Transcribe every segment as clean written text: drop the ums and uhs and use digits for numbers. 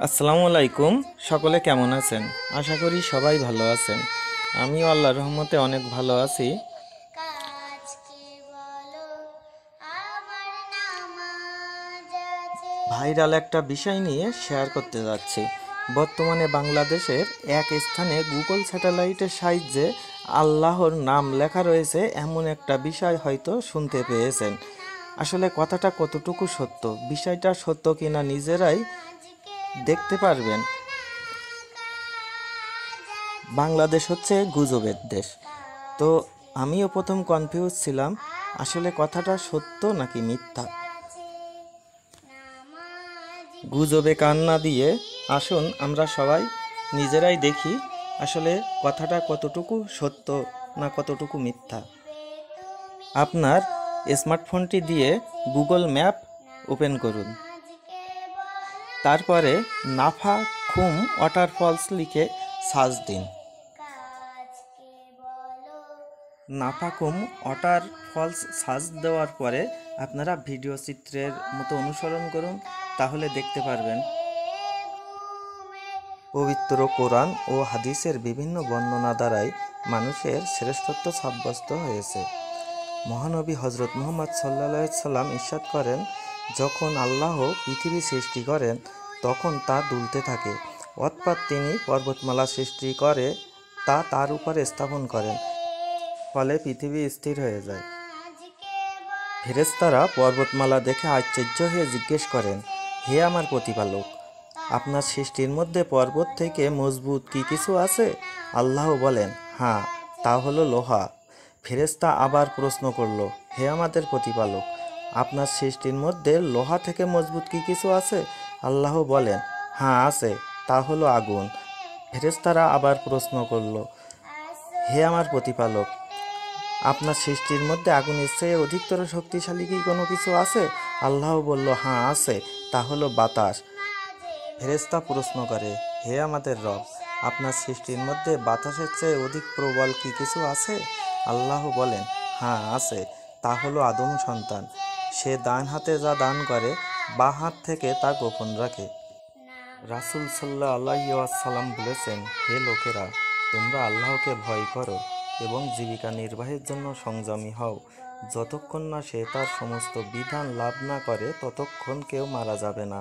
আসসালামু আলাইকুম। সকলে কেমন আছেন? আশা করি সবাই ভালো আছেন। আমিও আল্লাহর রহমতে অনেক ভালো আছি। ভাইরাল একটা বিষয় নিয়ে শেয়ার করতে যাচ্ছি। বর্তমানে বাংলাদেশের এক স্থানে গুগল স্যাটেলাইটের সাহায্যে আল্লাহর নাম লেখা রয়েছে এমন একটা বিষয় হয়তো শুনতে পেয়েছেন। আসলে কথাটা কতটুকু সত্য, বিষয়টা সত্য কিনা নিজেরাই দেখতে পারবেন। বাংলাদেশ হচ্ছে গুজবের দেশ। তো আমিও প্রথম কনফিউজ ছিলাম, আসলে কথাটা সত্য নাকি মিথ্যা। গুজবে কান না দিয়ে আসুন আমরা সবাই নিজেরাই দেখি আসলে কথাটা কতটুকু সত্য না কতটুকু মিথ্যা। আপনার স্মার্টফোনটি দিয়ে গুগল ম্যাপ ওপেন করুন। তারপরে নাফা খুম ওয়াটারফলস লিখে সার্চ দিন। নাফাকুম ওয়াটার ফলস সার্চ দেওয়ার পরে আপনারা ভিডিও চিত্রের মতো অনুসরণ করুন, তাহলে দেখতে পারবেন পবিত্র কোরআন ও হাদিসের বিভিন্ন বর্ণনা দ্বারাই মানুষের শ্রেষ্ঠত্ব সাব্যস্ত হয়েছে। মহানবী হজরত মুহাম্মদ সাল্লাল্লাহু আলাইহি সাল্লাম ইরশাদ করেন, যখন আল্লাহ পৃথিবী সৃষ্টি করেন তখন তা দুলতে থাকে। অতঃপর তিনি পর্বতমালা সৃষ্টি করে তা তার উপরে স্থাপন করেন, ফলে পৃথিবী স্থির হয়ে যায়। ফেরেশতারা পর্বতমালা দেখে আশ্চর্য হয়ে জিজ্ঞেস করেন, হে আমার প্রতিপালক, আপনার সৃষ্টির মধ্যে পর্বত থেকে মজবুত কি কিছু আছে? আল্লাহ বলেন, হ্যাঁ, তা হলো লোহা। ফেরেশতা আবার প্রশ্ন করল, হে আমাদের প্রতিপালক, আপনার সৃষ্টির মধ্যে লোহা থেকে মজবুত কি কিছু আছে? আল্লাহ বলেন, হ্যাঁ আছে, তা হলো আগুন। ফেরেশতারা আবার প্রশ্ন করল, হে আমার প্রতিপালক, আপনার সৃষ্টির মধ্যে আগুনের চেয়ে অধিকতর শক্তিশালী কি কোনো কিছু আছে? আল্লাহ বলল, হ্যাঁ আছে, তা হলো বাতাস। ফেরেশতা প্রশ্ন করে, হে আমাদের রব, আপনার সৃষ্টির মধ্যে বাতাসের চেয়ে অধিক প্রবল কি কিছু আছে? আল্লাহ বলেন, হ্যাঁ আছে, তা হলো আদম সন্তান। সে ডান হাতে যা দান করে, বাঁ হাত থেকে তা গোপন রাখে। রাসূল সাল্লাল্লাহু আলাইহি ওয়াসাল্লাম বলেছেন, হে লোকেরা, তোমরা আল্লাহকে ভয় করো এবং জীবিকা নির্বাহের জন্য সংযমী হও। যতক্ষণ না সে তার সমস্ত বিধান লাভ না করে ততক্ষণ কেউ মারা যাবে না।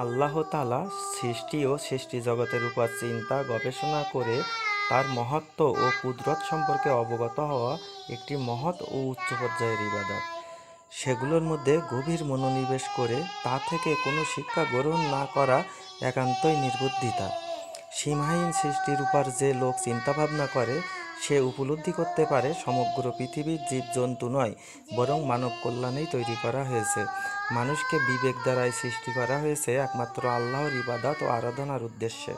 আল্লাহ তাআলা সৃষ্টি ও সৃষ্টি জগতের উপর চিন্তা গবেষণা করে তার মহত্ব ও কুদরত সম্পর্কে অবগত হওয়া একটি মহৎ ও উচ্চ পর্যায়ের ইবাদত। সেগুলোর মধ্যে গভীর মনোনিবেশ করে তা থেকে কোনো শিক্ষা গ্রহণ না করা একান্তই নির্বুদ্ধিতা। সীমাহীন সৃষ্টির উপর যে লোক চিন্তাভাবনা করে সে উপলব্ধি করতে পারে সমগ্র পৃথিবীর জীবজন্তু নয়, বরং মানব কল্যাণেই তৈরি করা হয়েছে। মানুষকে বিবেক দ্বারাই সৃষ্টি করা হয়েছে একমাত্র আল্লাহর ইবাদত ও আরাধনার উদ্দেশ্যে।